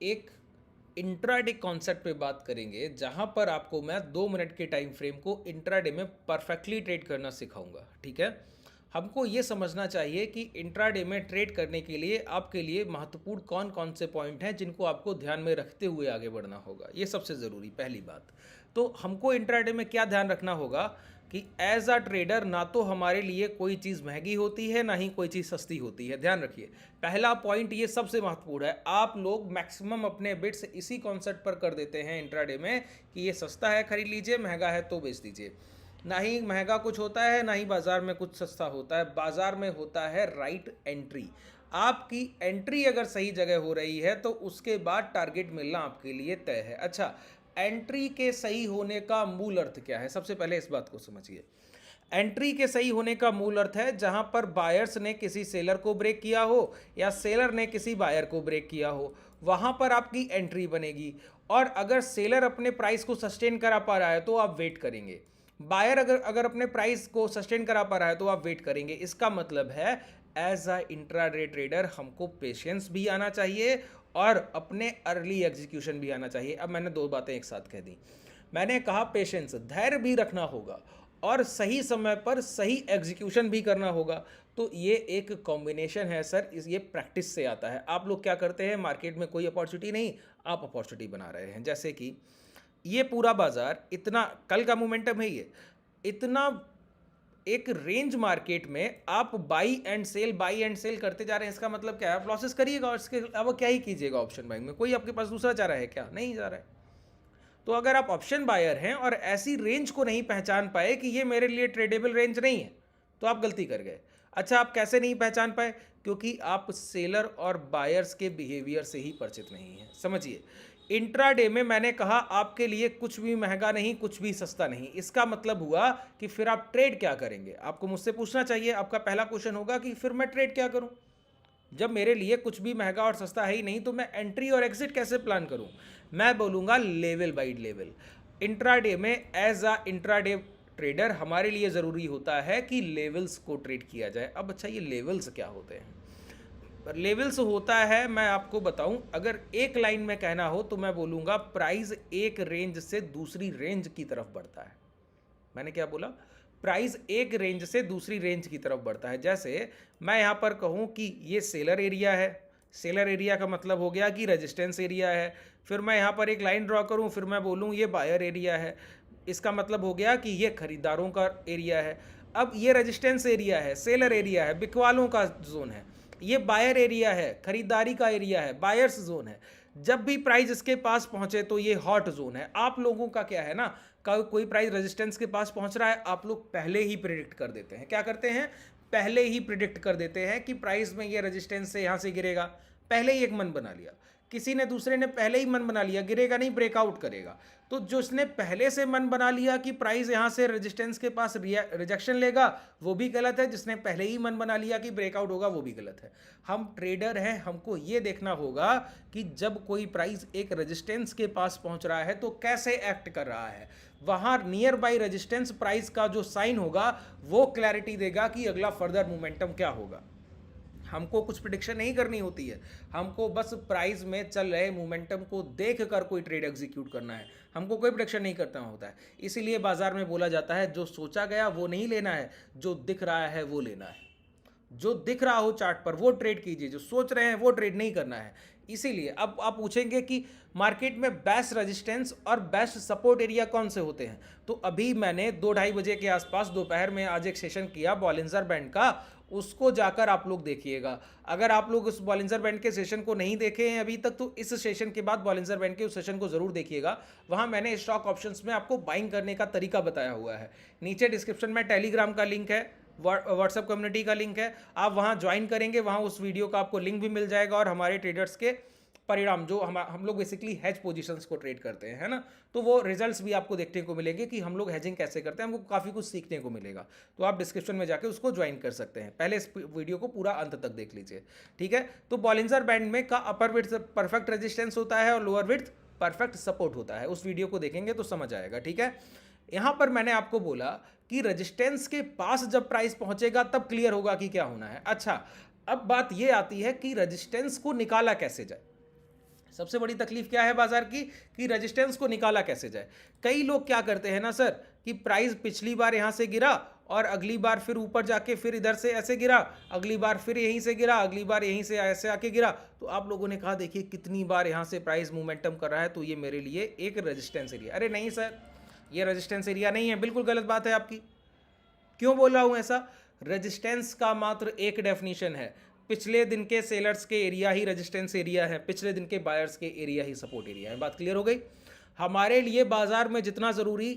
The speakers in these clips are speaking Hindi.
एक इंट्राडे कॉन्सेप्ट पे बात करेंगे जहां पर आपको मैं 2 मिनट के टाइम फ्रेम को इंट्राडे में परफेक्टली ट्रेड करना सिखाऊंगा। ठीक है, हमको ये समझना चाहिए कि इंट्राडे में ट्रेड करने के लिए आपके लिए महत्वपूर्ण कौन कौन से पॉइंट हैं जिनको आपको ध्यान में रखते हुए आगे बढ़ना होगा। ये सबसे ज़रूरी पहली बात। तो हमको इंट्राडे में क्या ध्यान रखना होगा कि एज अ ट्रेडर ना तो हमारे लिए कोई चीज़ महंगी होती है ना ही कोई चीज़ सस्ती होती है। ध्यान रखिए, पहला पॉइंट ये सबसे महत्वपूर्ण है। आप लोग मैक्सिमम अपने बिट्स इसी कॉन्सेप्ट पर कर देते हैं इंट्राडे में कि ये सस्ता है खरीद लीजिए, महंगा है तो बेच दीजिए। ना ही महंगा कुछ होता है ना ही बाजार में कुछ सस्ता होता है। बाजार में होता है राइट एंट्री। आपकी एंट्री अगर सही जगह हो रही है तो उसके बाद टारगेट मिलना आपके लिए तय है। अच्छा, एंट्री के सही होने का मूल अर्थ क्या है? सबसे पहले इस बात को समझिए। एंट्री के सही होने का मूल अर्थ है जहां पर बायर्स ने किसी सेलर को ब्रेक किया हो या सेलर ने किसी बायर को ब्रेक किया हो, वहां पर आपकी एंट्री बनेगी। और अगर सेलर अपने प्राइस को सस्टेन करा पा रहा है तो आप वेट करेंगे। बायर अगर अगर अपने प्राइस को सस्टेन करा पा रहा है तो आप वेट करेंगे। इसका मतलब है एज अ इंट्राडे ट्रेडर हमको पेशेंस भी आना चाहिए और अपने अर्ली एग्जीक्यूशन भी आना चाहिए। अब मैंने दो बातें एक साथ कह दी। मैंने कहा पेशेंस, धैर्य भी रखना होगा और सही समय पर सही एग्जीक्यूशन भी करना होगा। तो ये एक कॉम्बिनेशन है सर, ये प्रैक्टिस से आता है। आप लोग क्या करते हैं, मार्केट में कोई अपॉर्चुनिटी नहीं, आप अपॉर्चुनिटी बना रहे हैं। जैसे कि ये पूरा बाजार इतना, कल का मोमेंटम है ये, इतना एक रेंज मार्केट में आप बाई एंड सेल करते जा रहे हैं। इसका मतलब क्या है, आप लॉसेस करिएगा और इसके अलावा क्या ही कीजिएगा। ऑप्शन बाइंग में कोई आपके पास दूसरा चारा है क्या? नहीं जा रहा है। तो अगर आप ऑप्शन बायर हैं और ऐसी रेंज को नहीं पहचान पाए कि ये मेरे लिए ट्रेडेबल रेंज नहीं है, तो आप गलती कर गए। अच्छा, आप कैसे नहीं पहचान पाए? क्योंकि आप सेलर और बायर्स के बिहेवियर से ही परिचित नहीं हैं। समझिए, इंट्राडे में मैंने कहा आपके लिए कुछ भी महंगा नहीं, कुछ भी सस्ता नहीं। इसका मतलब हुआ कि फिर आप ट्रेड क्या करेंगे? आपको मुझसे पूछना चाहिए। आपका पहला क्वेश्चन होगा कि फिर मैं ट्रेड क्या करूं? जब मेरे लिए कुछ भी महंगा और सस्ता है ही नहीं तो मैं एंट्री और एग्जिट कैसे प्लान करूं? मैं बोलूंगा लेवल बाई लेवल। इंट्राडे में एज अ इंट्राडे ट्रेडर हमारे लिए ज़रूरी होता है कि लेवल्स को ट्रेड किया जाए। अब अच्छा, ये लेवल्स क्या होते हैं? लेवल्स होता है, मैं आपको बताऊं, अगर एक लाइन में कहना हो तो मैं बोलूंगा प्राइस एक रेंज से दूसरी रेंज की तरफ बढ़ता है। मैंने क्या बोला? प्राइस एक रेंज से दूसरी रेंज की तरफ बढ़ता है। जैसे मैं यहाँ पर कहूँ कि ये सेलर एरिया है, सेलर एरिया का मतलब हो गया कि रेजिस्टेंस एरिया है। फिर मैं यहाँ पर एक लाइन ड्रॉ करूँ, फिर मैं बोलूँ ये बायर एरिया है, इसका मतलब हो गया कि ये खरीदारों का एरिया है। अब ये रेजिस्टेंस एरिया है, सेलर एरिया है, बिकवालों का जोन है। ये बायर एरिया है, खरीदारी का एरिया है, बायर्स जोन है। जब भी प्राइस इसके पास पहुंचे तो ये हॉट जोन है। आप लोगों का क्या है ना, कोई प्राइस रेजिस्टेंस के पास पहुंच रहा है, आप लोग पहले ही प्रिडिक्ट कर देते हैं। क्या करते हैं? पहले ही प्रिडिक्ट कर देते हैं कि प्राइस में ये रेजिस्टेंस से यहां से गिरेगा। पहले ही एक मन बना लिया, किसी ने दूसरे ने पहले ही मन बना लिया गिरेगा नहीं, ब्रेकआउट करेगा। तो जो इसने पहले से मन बना लिया कि प्राइस यहां से रेजिस्टेंस के पास रिजेक्शन लेगा, वो भी गलत है। जिसने पहले ही मन बना लिया कि ब्रेकआउट होगा, वो भी गलत है। हम ट्रेडर हैं, हमको ये देखना होगा कि जब कोई प्राइस एक रेजिस्टेंस के पास पहुंच रहा है तो कैसे एक्ट कर रहा है। वहां नियर बाई रेजिस्टेंस प्राइस का जो साइन होगा वो क्लैरिटी देगा कि अगला फर्दर मोमेंटम क्या होगा। हमको कुछ प्रिडिक्शन नहीं करनी होती है, हमको बस प्राइस में चल रहे मोमेंटम को देख कर कोई ट्रेड एग्जीक्यूट करना है। हमको कोई प्रिडिक्शन नहीं करना होता है। इसीलिए बाजार में बोला जाता है जो सोचा गया वो नहीं लेना है, जो दिख रहा है वो लेना है। जो दिख रहा हो चार्ट पर वो ट्रेड कीजिए, जो सोच रहे हैं वो ट्रेड नहीं करना है। इसीलिए अब आप पूछेंगे कि मार्केट में बेस्ट रेजिस्टेंस और बेस्ट सपोर्ट एरिया कौन से होते हैं। तो अभी मैंने 2-2:30 बजे के आसपास दोपहर में आज एक सेशन किया बॉलिंजर बैंड का, उसको जाकर आप लोग देखिएगा। अगर आप लोग उस बॉलिंजर बैंड के सेशन को नहीं देखे हैं अभी तक तो इस सेशन के बाद बॉलिंजर बैंड के उस सेशन को जरूर देखिएगा। वहां मैंने स्टॉक ऑप्शंस में आपको बाइंग करने का तरीका बताया हुआ है। नीचे डिस्क्रिप्शन में टेलीग्राम का लिंक है, व्हाट्सएप कम्युनिटी का लिंक है, आप वहां ज्वाइन करेंगे, वहां उस वीडियो का आपको लिंक भी मिल जाएगा। और हमारे ट्रेडर्स के परिणाम, जो हम लोग बेसिकली हैज पोजीशंस को ट्रेड करते हैं, है ना, तो वो रिजल्ट्स भी आपको देखने को मिलेंगे कि हम लोग हैजिंग कैसे करते हैं। हमको काफ़ी कुछ सीखने को मिलेगा। तो आप डिस्क्रिप्शन में जाके उसको ज्वाइन कर सकते हैं। पहले इस वीडियो को पूरा अंत तक देख लीजिए, ठीक है। तो बॉलिंजर बैंड में का अपर विड्थ परफेक्ट रेजिस्टेंस होता है और लोअर विड्थ परफेक्ट सपोर्ट होता है। उस वीडियो को देखेंगे तो समझ आएगा, ठीक है। यहां पर मैंने आपको बोला कि रेजिस्टेंस के पास जब प्राइस पहुंचेगा तब क्लियर होगा कि क्या होना है। अच्छा, अब बात यह आती है कि रेजिस्टेंस को निकाला कैसे जाए। सबसे बड़ी तकलीफ क्या है बाजार की कि रेजिस्टेंस को निकाला कैसे जाए। कई लोग क्या करते हैं ना सर कि प्राइस पिछली बार यहां से गिरा और अगली बार फिर ऊपर जाके फिर इधर से ऐसे गिरा, अगली बार फिर यहीं से गिरा, अगली बार यहीं से ऐसे आके गिरा। तो आप लोगों ने कहा देखिए कितनी बार यहां से प्राइस मोमेंटम कर रहा है, तो ये मेरे लिए एक रेजिस्टेंस एरिया। अरे नहीं सर, ये रेजिस्टेंस एरिया नहीं है, बिल्कुल गलत बात है आपकी। क्यों बोल रहा हूं ऐसा? रेजिस्टेंस का मात्र एक डेफिनेशन है, पिछले दिन के सेलर्स के एरिया ही रेजिस्टेंस एरिया है, पिछले दिन के बायर्स के एरिया ही सपोर्ट एरिया है। बात क्लियर हो गई? हमारे लिए बाजार में जितना ज़रूरी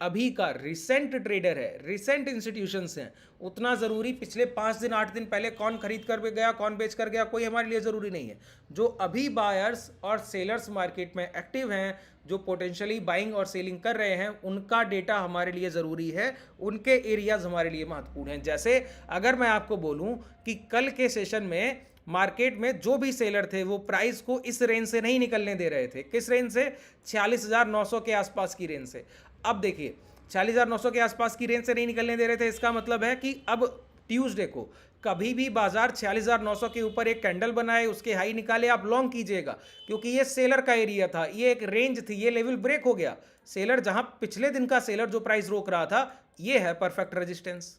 अभी का रिसेंट ट्रेडर है, रिसेंट इंस्टीट्यूशंस हैं, उतना ज़रूरी पिछले 5 दिन 8 दिन पहले कौन खरीद कर गया, कौन बेच कर गया, कोई हमारे लिए ज़रूरी नहीं है। जो अभी बायर्स और सेलर्स मार्केट में एक्टिव हैं, जो पोटेंशियली बाइंग और सेलिंग कर रहे हैं, उनका डेटा हमारे लिए ज़रूरी है, उनके एरियाज हमारे लिए महत्वपूर्ण हैं। जैसे अगर मैं आपको बोलूं कि कल के सेशन में मार्केट में जो भी सेलर थे वो प्राइस को इस रेंज से नहीं निकलने दे रहे थे। किस रेंज से? 46,900 के आसपास की रेंज से। अब देखिए 46,900 के आसपास की रेंज से नहीं निकलने दे रहे थे, इसका मतलब है कि अब ट्यूसडे को कभी भी बाजार 46,900 के ऊपर एक कैंडल बनाए, उसके हाई निकाले, आप लॉन्ग कीजिएगा, क्योंकि ये सेलर का एरिया था, ये एक रेंज थी, ये लेवल ब्रेक हो गया। सेलर जहां पिछले दिन का सेलर जो प्राइस रोक रहा था, ये है परफेक्ट रेजिस्टेंस।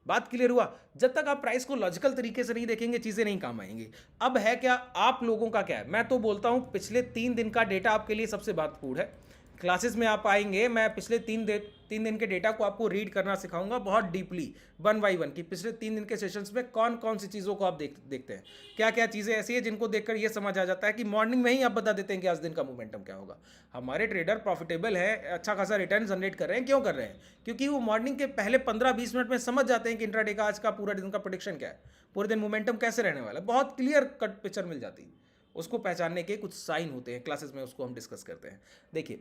बात क्लियर हुआ? जब तक आप प्राइस को लॉजिकल तरीके से नहीं देखेंगे, चीजें नहीं काम आएंगी। अब है क्या, आप लोगों का क्या है? मैं तो बोलता हूं पिछले 3 दिन का डेटा आपके लिए सबसे महत्वपूर्ण है। क्लासेस में आप आएंगे, मैं पिछले 3 दिन के डेटा को आपको रीड करना सिखाऊंगा बहुत डीपली, 1 बाय 1, कि पिछले 3 दिन के सेशंस में कौन कौन सी चीज़ों को आप देखते हैं, क्या क्या चीज़ें ऐसी है जिनको देखकर ये समझ आ जाता है कि मॉर्निंग में ही आप बता देते हैं कि आज दिन का मोमेंटम क्या होगा। हमारे ट्रेडर प्रॉफिटेबल है, अच्छा खासा रिटर्न जनरेट कर रहे हैं। क्यों कर रहे हैं? क्योंकि वो मॉर्निंग के पहले 15-20 मिनट में समझ जाते हैं कि इंट्राडे का आज का पूरा दिन का प्रेडिक्शन क्या है, पूरे दिन मोमेंटम कैसे रहने वाला है, बहुत क्लियर कट पिक्चर मिल जाती है। उसको पहचानने के कुछ साइन होते हैं, क्लासेस में उसको हम डिस्कस करते हैं। देखिए,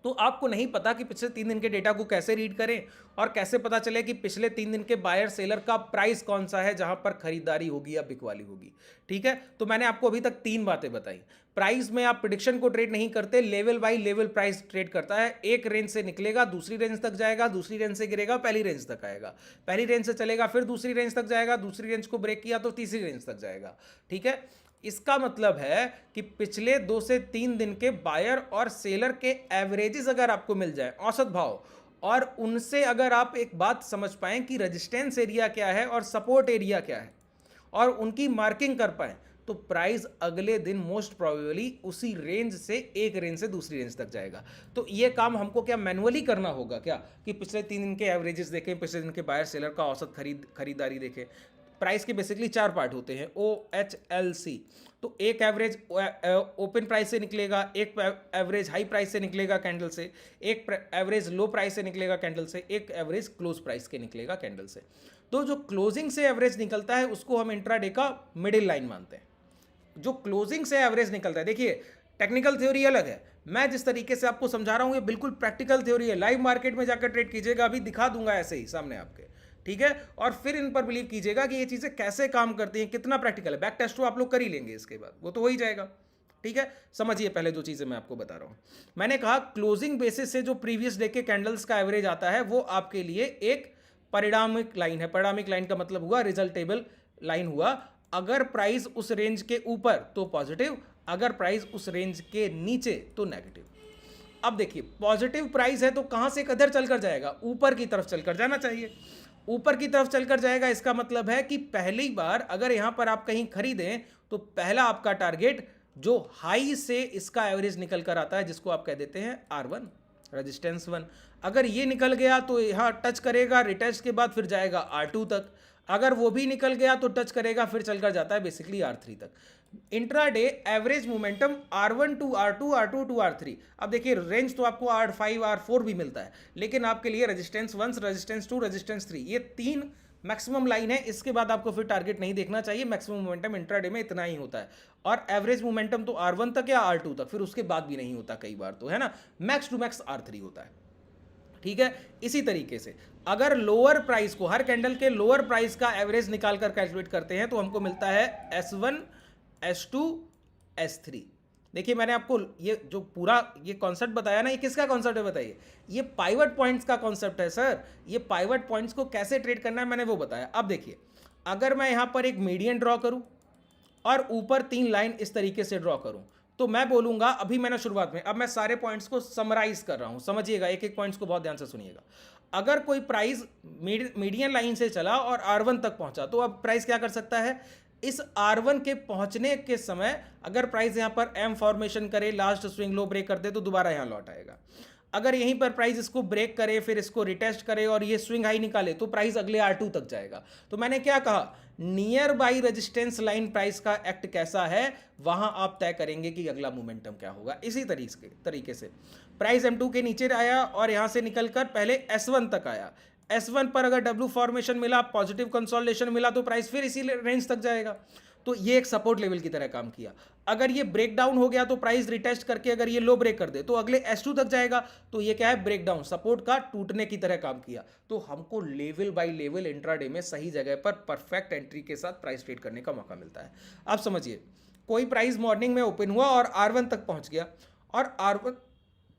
तो आपको नहीं पता कि पिछले 3 दिन के डेटा को कैसे रीड करें और कैसे पता चले कि पिछले 3 दिन के बायर सेलर का प्राइस कौन सा है जहां पर खरीदारी होगी या बिकवाली होगी। ठीक है, तो मैंने आपको अभी तक 3 बातें बताई। प्राइस में आप प्रेडिक्शन को ट्रेड नहीं करते, level by level price trade करता है। एक रेंज से निकलेगा, दूसरी रेंज तक जाएगा, दूसरी रेंज से गिरेगा, पहली रेंज तक आएगा, पहली रेंज से चलेगा, फिर दूसरी रेंज तक जाएगा, दूसरी रेंज को ब्रेक किया तो तीसरी रेंज तक जाएगा। ठीक है, इसका मतलब है कि पिछले 2 से 3 दिन के बायर और सेलर के एवरेजेस अगर आपको मिल जाए, औसत भाव, और उनसे अगर आप एक बात समझ पाएं कि रेजिस्टेंस एरिया क्या है और सपोर्ट एरिया क्या है, और उनकी मार्किंग कर पाएं, तो प्राइस अगले दिन मोस्ट प्रोबेबली उसी रेंज से एक रेंज से दूसरी रेंज तक जाएगा। तो ये काम हमको क्या मैनुअली करना होगा क्या, कि पिछले 3 दिन के एवरेजेस देखें, पिछले दिन के बायर सेलर का औसत खरीदारी देखें। प्राइस के बेसिकली 4 पार्ट होते हैं, OHLC। तो एक एवरेज ओपन प्राइस से निकलेगा, एक एवरेज हाई प्राइस से निकलेगा कैंडल से, एक एवरेज लो प्राइस से निकलेगा कैंडल से, एक एवरेज क्लोज प्राइस के निकलेगा कैंडल से। तो जो क्लोजिंग से एवरेज निकलता है उसको हम इंट्राडे का मिडिल लाइन मानते हैं। जो क्लोजिंग से एवरेज निकलता है, देखिए टेक्निकल थ्योरी अलग है, मैं जिस तरीके से आपको समझा रहा हूं ये बिल्कुल प्रैक्टिकल थ्योरी है। लाइव मार्केट में जाकर ट्रेड कीजिएगा, अभी दिखा दूंगा ऐसे ही सामने आपके, ठीक है, और फिर इन पर बिलीव कीजिएगा कि ये चीजें कैसे काम करती हैं, कितना प्रैक्टिकल है। बैक टेस्ट तो आप लोग कर ही लेंगे, इसके बाद वो तो हो ही जाएगा। ठीक है, समझिए पहले जो चीजें मैं आपको बता रहा हूं। मैंने कहा क्लोजिंग बेसिस से जो प्रीवियस डे के कैंडल्स का एवरेज आता है वो आपके लिए एक परिणामिक लाइन है। परिणामिक लाइन का मतलब हुआ रिजल्टेबल लाइन हुआ। अगर प्राइस उस रेंज के ऊपर तो पॉजिटिव, अगर प्राइस उस रेंज के नीचे तो नेगेटिव। अब देखिए पॉजिटिव प्राइस है तो कहां से किधर चलकर जाएगा, ऊपर की तरफ चलकर जाना चाहिए। ऊपर की तरफ चलकर जाएगा, इसका मतलब है कि पहली बार अगर यहां पर आप कहीं खरीदें तो पहला आपका टारगेट जो हाई से इसका एवरेज निकल कर आता है, जिसको आप कह देते हैं R1, रेजिस्टेंस 1, अगर ये निकल गया तो यहां टच करेगा, रिटेस्ट के बाद फिर जाएगा R2 तक। अगर वो भी निकल गया तो टच करेगा, फिर चलकर जाता है बेसिकली R3 तक। Intraday average momentum R1 to R2, R2 to R3। अब देखिए रेंज तो आपको R5, R4 भी मिलता है, लेकिन आपके लिए रेजिस्टेंस 1, रेजिस्टेंस 2, रेजिस्टेंस 3, ये 3 मैक्सिमम लाइन है। इसके बाद आपको फिर टारगेट नहीं देखना चाहिए। मैक्सिमम मोमेंटम इंट्राडे में इतना ही होता है, और एवरेज मोमेंटम तो R1 तक या R2 तक, फिर उसके बाद भी नहीं होता कई बार, तो है ना, मैक्स टू मैक्स R3 होता है। ठीक है, इसी तरीके से अगर लोअर प्राइस को, हर कैंडल के लोअर प्राइस का एवरेज निकालकर कैलकुलेट करते हैं तो हमको मिलता है S1, S2, S3। देखिए मैंने आपको ये जो पूरा ये कॉन्सेप्ट बताया ना, ये किसका कॉन्सेप्ट है बताइए? ये पाइवट पॉइंट्स का कॉन्सेप्ट है सर। ये पाइवट पॉइंट्स को कैसे ट्रेड करना है मैंने वो बताया। अब देखिए अगर मैं यहां पर एक मीडियन ड्रॉ करूं और ऊपर 3 लाइन इस तरीके से ड्रॉ करूं, तो मैं बोलूंगा, अभी मैंने शुरुआत में, अब मैं सारे पॉइंट्स को समराइज कर रहा हूं, समझिएगा, एक एक पॉइंट्स को बहुत ध्यान से सुनिएगा। अगर कोई प्राइस मीडियन लाइन से चला और R1 तक पहुंचा, तो अब प्राइस क्या कर सकता है, इस R1 के पहुंचने के समय अगर प्राइस यहां पर M फॉर्मेशन करे, लास्ट स्विंग लो ब्रेक कर दे, तो दोबारा यहां लौट आएगा। अगर यहीं पर प्राइस इसको ब्रेक करे, फिर इसको रिटेस्ट करे और ये स्विंग हाई निकाले, तो प्राइस अगले R2 तक जाएगा। तो मैंने क्या कहा, near by resistance line price का एक्ट कैसा है, वहां आप तय करेंगे कि अगला मोमेंटम क्या होगा। इसी तरीके से प्राइस M2 के नीचे आया और यहां से निकलकर पहले S1 तक आया। S1 पर अगर W फॉर्मेशन मिला, पॉजिटिव कंसोलिडेशन मिला, तो प्राइस फिर इसी रेंज तक जाएगा। तो ये एक सपोर्ट लेवल की तरह काम किया। अगर ये ब्रेक डाउन हो गया तो प्राइस रिटेस्ट करके अगर ये लो ब्रेक कर दे तो अगले S2 तक जाएगा। तो ये क्या है, ब्रेक डाउन, सपोर्ट का टूटने की तरह काम किया। तो हमको लेवल बाय लेवल इंट्राडे में सही जगह पर परफेक्ट एंट्री के साथ प्राइस ट्रेड करने का मौका मिलता है। अब समझिए, कोई प्राइस मॉर्निंग में ओपन हुआ और R1 तक पहुंच गया, और R1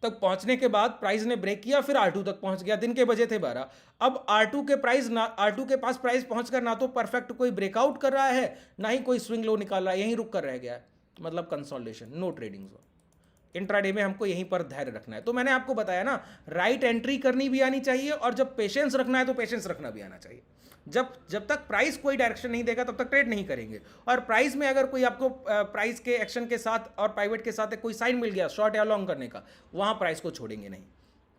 तक पहुंचने के बाद प्राइस ने ब्रेक किया, फिर R2 तक पहुंच गया, दिन के बजे थे 12। अब R2 के पास प्राइस पहुंचकर ना तो परफेक्ट कोई ब्रेकआउट कर रहा है, ना ही कोई स्विंग लो निकाल रहा है, यहीं रुक कर रह गया है, मतलब consolidation, no trading zone. Intraday में हमको यहीं पर धैर्य रखना है। तो मैंने आपको बताया ना, राइट एंट्री करनी भी आनी चाहिए, और जब पेशेंस रखना है तो पेशेंस रखना भी आना चाहिए। जब तक प्राइस कोई डायरेक्शन नहीं देगा तब तक ट्रेड नहीं करेंगे। और प्राइस में अगर कोई आपको प्राइस के एक्शन के साथ और पाइवट के साथ कोई साइन मिल गया शॉर्ट या लॉन्ग करने का, वहां प्राइस को छोड़ेंगे नहीं।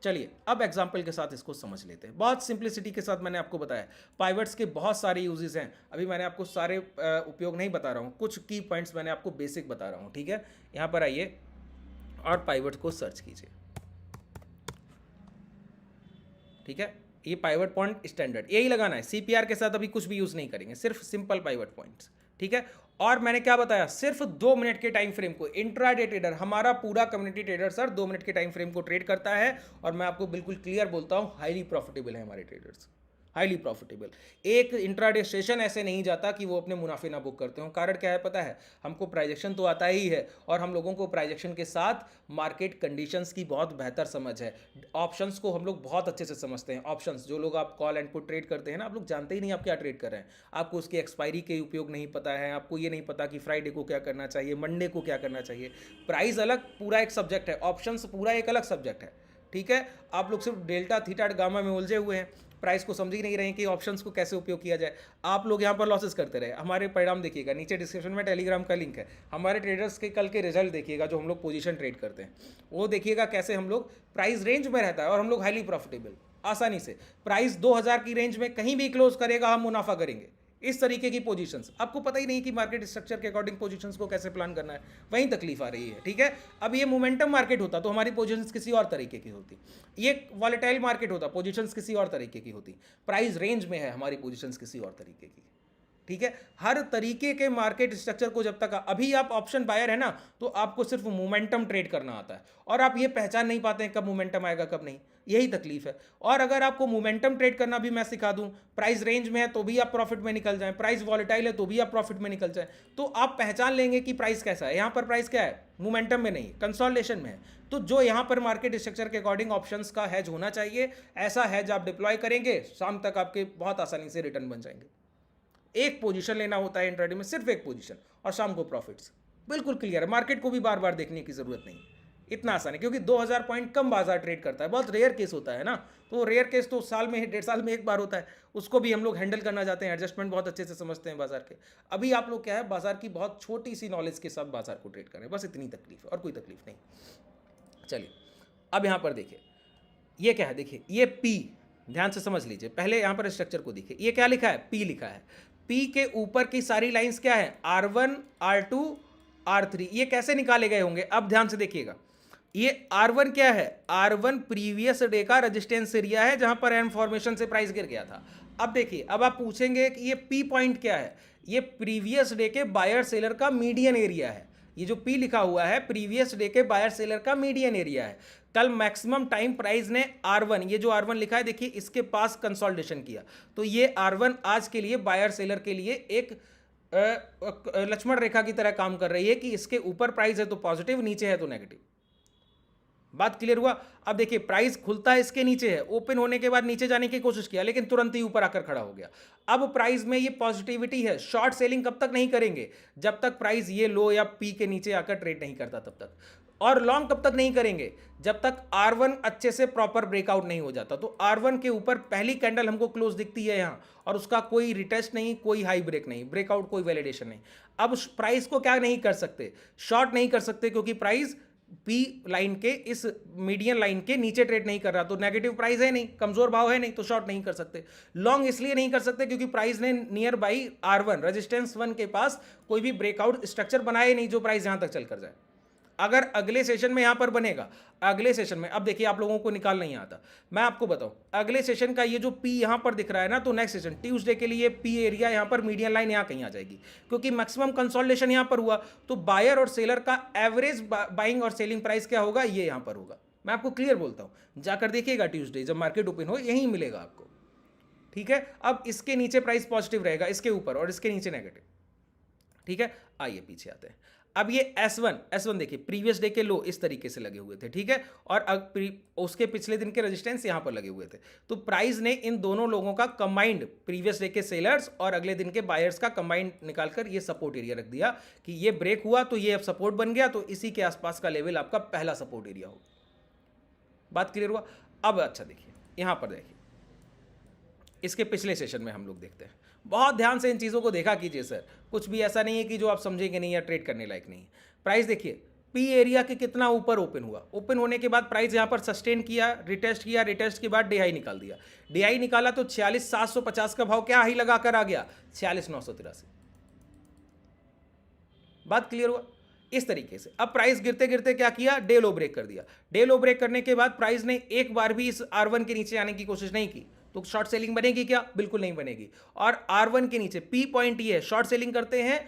चलिए अब एग्जाम्पल के साथ इसको समझ लेते हैं। बहुत सिंप्लिसिटी के साथ मैंने आपको बताया, पाइवट्स के बहुत सारे यूजेस हैं। अभी मैंने आपको सारे उपयोग नहीं बता रहा हूँ, कुछ की पॉइंट्स मैंने आपको बेसिक बता रहा हूँ, ठीक है। यहाँ पर आइए और पाइवट को सर्च कीजिए, ठीक है। ये पाइवट पॉइंट स्टैंडर्ड यही लगाना है, CPR के साथ अभी कुछ भी यूज नहीं करेंगे, सिर्फ सिंपल पाइवट पॉइंट्स, ठीक है। और मैंने क्या बताया, सिर्फ 2 मिनट के टाइम फ्रेम को इंट्राडे ट्रेडर, हमारा पूरा कम्युनिटी ट्रेडर सर 2 मिनट के टाइम फ्रेम को ट्रेड करता है। और मैं आपको बिल्कुल क्लियर बोलता हूं, हाईली प्रॉफिटेबल है हमारे ट्रेडर्स, हाईली प्रॉफिटेबल। एक इंट्राडे सेशन ऐसे नहीं जाता कि वो अपने मुनाफे ना बुक करते हो। कारण क्या है पता है, हमको प्राइजेक्शन तो आता ही है, और हम लोगों को प्राइजेक्शन के साथ मार्केट कंडीशंस की बहुत बेहतर समझ है। ऑप्शंस को हम लोग बहुत अच्छे से समझते हैं। ऑप्शंस जो लोग आप कॉल एंड पुट ट्रेड करते हैं ना, आप लोग जानते ही नहीं आप क्या ट्रेड कर रहे हैं। आपको उसकी एक्सपायरी के उपयोग नहीं पता है, आपको ये नहीं पता कि फ्राइडे को क्या करना चाहिए, मंडे को क्या करना चाहिए। प्राइस अलग पूरा एक सब्जेक्ट है, ऑप्शंस पूरा एक अलग सब्जेक्ट है, ठीक है। आप लोग सिर्फ डेल्टा थीटा गामा में उलझे हुए हैं, प्राइस को समझ ही नहीं रहे हैं कि ऑप्शंस को कैसे उपयोग किया जाए। आप लोग यहाँ पर लॉसेस करते रहे। हमारे परिणाम देखिएगा, नीचे डिस्क्रिप्शन में टेलीग्राम का लिंक है, हमारे ट्रेडर्स के कल के रिजल्ट देखिएगा जो हम लोग पोजीशन ट्रेड करते हैं, वो देखिएगा कैसे हम लोग प्राइस रेंज में रहता है और हम लोग हाईली प्रॉफिटेबल आसानी से। प्राइस 2000 की रेंज में कहीं भी क्लोज करेगा, हम मुनाफा करेंगे। इस तरीके की पोजीशंस, आपको पता ही नहीं कि मार्केट स्ट्रक्चर के अकॉर्डिंग पोजीशंस को कैसे प्लान करना है, वहीं तकलीफ आ रही है, ठीक है। अब ये मोमेंटम मार्केट होता तो हमारी पोजीशंस किसी और तरीके की होती, ये वॉलेटाइल मार्केट होता, पोजीशंस किसी और तरीके की होती। प्राइस रेंज में है, हमारी पोजीशंस किसी और तरीके की, ठीक है। हर तरीके के मार्केट स्ट्रक्चर को जब तक अभी आप ऑप्शन बायर है ना, तो आपको सिर्फ मोमेंटम ट्रेड करना आता है, और आप ये पहचान नहीं पाते हैं कब मोमेंटम आएगा कब नहीं, यही तकलीफ है। और अगर आपको मोमेंटम ट्रेड करना भी मैं सिखा दूं, प्राइस रेंज में है तो भी आप प्रॉफिट में निकल जाएं, प्राइस वॉलेटाइल है तो भी आप प्रॉफिट में निकल जाएं, तो आप पहचान लेंगे कि प्राइस कैसा है। यहां पर प्राइस क्या है, मोमेंटम में नहीं, कंसोलिडेशन में है। तो जो यहां पर मार्केट स्ट्रक्चर के अकॉर्डिंग ऑप्शंस का हैज होना चाहिए, ऐसा हैज आप डिप्लॉय करेंगे, शाम तक आपके बहुत आसानी से रिटर्न बन जाएंगे। एक पोजीशन लेना होता है इंट्राडे में, सिर्फ एक पोजीशन, और शाम को प्रॉफिट्स। बिल्कुल क्लियर है, मार्केट को भी बार बार देखने की जरूरत नहीं, इतना आसान है। क्योंकि 2000 पॉइंट कम बाजार ट्रेड करता है, बहुत रेयर केस होता है ना, तो रेयर केस तो साल में 1.5 साल में एक बार होता है, उसको भी हम लोग हैंडल करना चाहते हैं, एडजस्टमेंट बहुत अच्छे से समझते हैं बाजार के। अभी आप लोग क्या है, बाजार की बहुत छोटी सी नॉलेज के साथ बाजार को ट्रेड करें, बस इतनी तकलीफ है और कोई तकलीफ नहीं। चलिए अब यहाँ पर देखिए, ये क्या है, देखिए ये P, ध्यान से समझ लीजिए, पहले यहाँ पर स्ट्रक्चर को देखिए, ये क्या लिखा है, P लिखा है। P के ऊपर की सारी लाइंस क्या है, R1, R2, R3, ये कैसे निकाले गए होंगे, अब ध्यान से देखिएगा। ये R1 क्या है, R1 प्रीवियस डे का रेजिस्टेंस एरिया है, जहां पर एम फॉर्मेशन से प्राइस गिर गया था। अब देखिए, अब आप पूछेंगे कि ये P पॉइंट क्या है, ये प्रीवियस डे के बायर सेलर का मीडियन एरिया है। ये जो P लिखा हुआ है, प्रीवियस डे के बायर सेलर का मीडियन एरिया है। कल मैक्सिमम टाइम प्राइस ने R1, ये जो R1 लिखा है देखिए, इसके पास कंसोलिडेशन किया, तो ये R1 आज के लिए बायर सेलर के लिए एक लक्ष्मण रेखा की तरह काम कर रही है कि इसके ऊपर प्राइस है तो पॉजिटिव, नीचे है तो नेगेटिव। बात क्लियर हुआ। अब देखिए प्राइस खुलता है इसके नीचे है, ओपन होने के बाद नीचे जाने की कोशिश किया लेकिन तुरंत ही ऊपर आकर खड़ा हो गया। अब प्राइस में ये पॉजिटिविटी है, शॉर्ट सेलिंग कब तक नहीं करेंगे, जब तक प्राइस ये लो या पी के नीचे आकर ट्रेड नहीं करता तब तक। और लॉन्ग कब तक नहीं करेंगे, जब तक R1 अच्छे से प्रॉपर ब्रेकआउट नहीं हो जाता। तो R1 के ऊपर पहली कैंडल हमको क्लोज दिखती है यहाँ, और उसका कोई रिटेस्ट नहीं, कोई हाई ब्रेक नहीं, ब्रेकआउट कोई वैलिडेशन नहीं। अब प्राइस को क्या नहीं कर सकते, शॉर्ट नहीं कर सकते, क्योंकि प्राइस पी लाइन के इस मीडियन लाइन के नीचे ट्रेड नहीं कर रहा, तो नेगेटिव प्राइस है नहीं, कमजोर भाव है नहीं, तो शॉर्ट नहीं कर सकते। लॉन्ग इसलिए नहीं कर सकते क्योंकि प्राइस ने नियर बाई R1 रेजिस्टेंस 1 के पास कोई भी ब्रेकआउट स्ट्रक्चर बनाए नहीं जो प्राइस यहां तक चल कर जाए। अगर अगले सेशन में यहां पर बनेगा, अगले सेशन में, अब देखिए आप लोगों को निकाल नहीं आता, मैं आपको बताऊं अगले सेशन का ये जो पी यहां पर दिख रहा है ना, तो नेक्स्ट सेशन ट्यूसडे के लिए पी एरिया यहां पर मीडियन लाइन यहां कहीं आ जाएगी, क्योंकि मैक्सिमम कंसोलिडेशन यहां पर हुआ। तो बायर और सेलर का एवरेज बाइंग और सेलिंग प्राइस क्या होगा, ये यहां पर होगा। मैं आपको क्लियर बोलता हूं, जाकर देखिएगा ट्यूसडे जब मार्केट ओपन हो, यही मिलेगा आपको। ठीक है, अब इसके नीचे प्राइस पॉजिटिव रहेगा, इसके ऊपर, और इसके नीचे नेगेटिव। ठीक है, आइए पीछे आते हैं। अब ये S1 देखिए प्रीवियस डे के लो इस तरीके से लगे हुए थे, ठीक है, और उसके पिछले दिन के रेजिस्टेंस यहां पर लगे हुए थे। तो प्राइस ने इन दोनों लोगों का कंबाइंड, प्रीवियस डे के सेलर्स और अगले दिन के बायर्स का कंबाइंड निकालकर ये सपोर्ट एरिया रख दिया कि ये ब्रेक हुआ तो ये अब सपोर्ट बन गया, तो इसी के आसपास का लेवल आपका पहला सपोर्ट एरिया हो। बात क्लियर हुआ। अब अच्छा देखिए, यहां पर देखिए इसके पिछले सेशन में हम लोग देखते हैं, बहुत ध्यान से इन चीज़ों को देखा कीजिए सर, कुछ भी ऐसा नहीं है कि जो आप समझेंगे नहीं या ट्रेड करने लायक नहीं। प्राइस देखिए पी एरिया के कितना ऊपर ओपन हुआ, ओपन होने के बाद प्राइस यहाँ पर सस्टेन किया, रिटेस्ट किया, रिटेस्ट के बाद डी हाई निकाल दिया, डी हाई निकाला तो 46,750 का भाव क्या हाई लगाकर आ गया, 46,983। बात क्लियर हुआ। इस तरीके से अब प्राइस गिरते गिरते क्या किया, डे लो ब्रेक कर दिया। डे लो ब्रेक करने के बाद प्राइस ने एक बार भी इस R1 के नीचे आने की कोशिश नहीं की, तो शॉर्ट सेलिंग बनेगी क्या, बिल्कुल नहीं बनेगी। और R1 के नीचे पी पॉइंट ये है, शॉर्ट सेलिंग करते हैं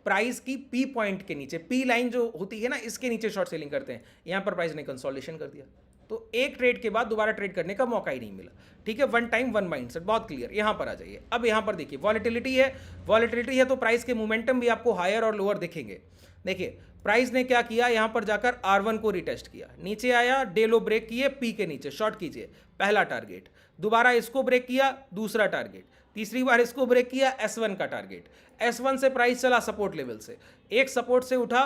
प्राइस की पी पॉइंट के नीचे, पी लाइन जो होती है ना, इसके नीचे शॉर्ट सेलिंग करते हैं। यहां पर प्राइस ने कंसोलिडेशन कर दिया, तो एक ट्रेड के बाद दोबारा ट्रेड करने का मौका ही नहीं मिला। ठीक है, वन टाइम वन माइंडसेट, बहुत क्लियर। यहां पर आ जाइए, अब यहां पर देखिए वॉलेटिलिटी है, वॉलेटिलिटी है तो प्राइस के मोमेंटम भी आपको हायर और लोअर दिखेंगे। देखिए प्राइस ने क्या किया, यहां पर जाकर R1 को रिटेस्ट किया, नीचे आया, डे लो ब्रेक किए, पी के नीचे शॉर्ट कीजिए, पहला टारगेट, दोबारा इसको ब्रेक किया, दूसरा टारगेट, तीसरी बार इसको ब्रेक किया, S1 का टारगेट। S1 से प्राइस चला सपोर्ट लेवल से, एक सपोर्ट से उठा,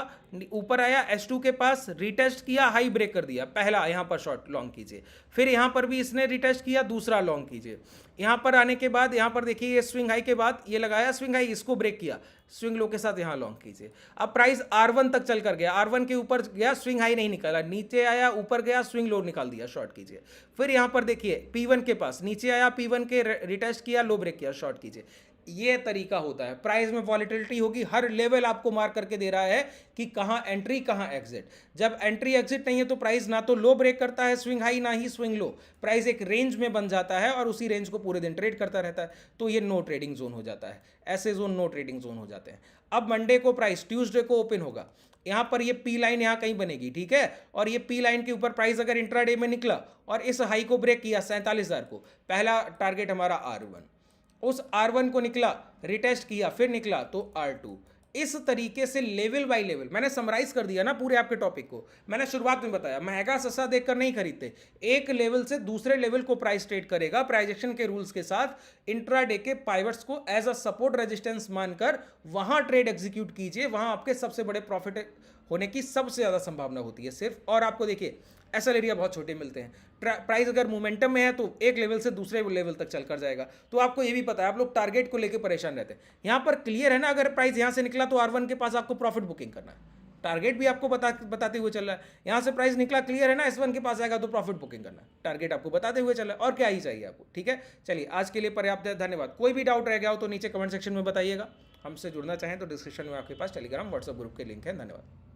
ऊपर आया, S2 के पास रिटेस्ट किया, हाई ब्रेक कर दिया, पहला यहां पर शॉर्ट लॉन्ग कीजिए, फिर यहां पर भी इसने रिटेस्ट किया, दूसरा लॉन्ग कीजिए। यहां पर आने के बाद यहां पर देखिए ये स्विंग हाई के बाद ये लगाया स्विंग हाई, इसको ब्रेक किया, स्विंग लो के साथ यहां लॉन्ग कीजिए। अब प्राइस R1 तक चल कर गया, R1 के ऊपर गया, स्विंग हाई नहीं निकाला, नीचे आया, ऊपर गया, स्विंग लो निकाल दिया, शॉर्ट कीजिए। फिर यहां पर देखिए P1 के पास नीचे आया, P1 के रिटेस्ट किया, लो ब्रेक किया, शॉर्ट कीजिए। ये तरीका होता है। प्राइस में वॉलेटिलिटी होगी, हर लेवल आपको मार्क करके दे रहा है कि कहां एंट्री कहां एग्जिट। जब एंट्री एग्जिट नहीं है तो प्राइस ना तो लो ब्रेक करता है स्विंग हाई, ना ही स्विंग लो, प्राइस एक रेंज में बन जाता है और उसी रेंज को पूरे दिन ट्रेड करता रहता है, तो ये नो ट्रेडिंग जोन हो जाता है। ऐसे जोन नो ट्रेडिंग जोन हो जाते हैं। अब मंडे को प्राइस, ट्यूसडे को ओपन होगा, यहां पर ये पी लाइन यहां कहीं बनेगी, ठीक है, और ये पी लाइन के ऊपर प्राइस अगर इंट्राडे में निकला और इस हाई को ब्रेक किया 47,000 को, पहला टारगेट हमारा R1, उस R1 को निकला, रिटेस्ट किया, फिर निकला तो R2। इस तरीके से लेवल बाय लेवल मैंने समराइज कर दिया ना पूरे आपके टॉपिक को। मैंने शुरुआत में बताया महंगा सस्ता देखकर नहीं खरीदते, एक लेवल से दूसरे लेवल को प्राइस ट्रेड करेगा, प्राइस एक्शन के रूल्स के साथ इंट्राडे के पाइवट्स को एज अ सपोर्ट रेजिस्टेंस मानकर वहां ट्रेड एग्जीक्यूट कीजिए, वहां आपके सबसे बड़े प्रॉफिट होने की सबसे ज्यादा संभावना होती है सिर्फ। और आपको देखिए एसएल एरिया बहुत छोटे मिलते हैं, प्राइस अगर मोमेंटम में है तो एक लेवल से दूसरे लेवल तक चल कर जाएगा। तो आपको ये भी पता है, आप लोग टारगेट को लेकर परेशान रहते हैं। यहां पर क्लियर है ना, अगर प्राइस यहां से निकला तो R1 के पास आपको प्रॉफिट बुकिंग करना है, टारगेट भी आपको बताते हुए चल रहा है। यहां से प्राइस निकला, क्लियर है ना, S1 के पास आएगा तो प्रॉफिट बुकिंग करना है, टारगेट आपको बताते हुए चल रहा है, और क्या ही चाहिए आपको। ठीक है, चलिए आज के लिए पर्याप्त है, धन्यवाद। कोई भी डाउट रह गया हो तो नीचे कमेंट सेक्शन में बताइएगा। हमसे जुड़ना चाहें तो डिस्क्रिप्शन में आपके पास टेलीग्राम व्हाट्सएप ग्रुप के लिंक है। धन्यवाद।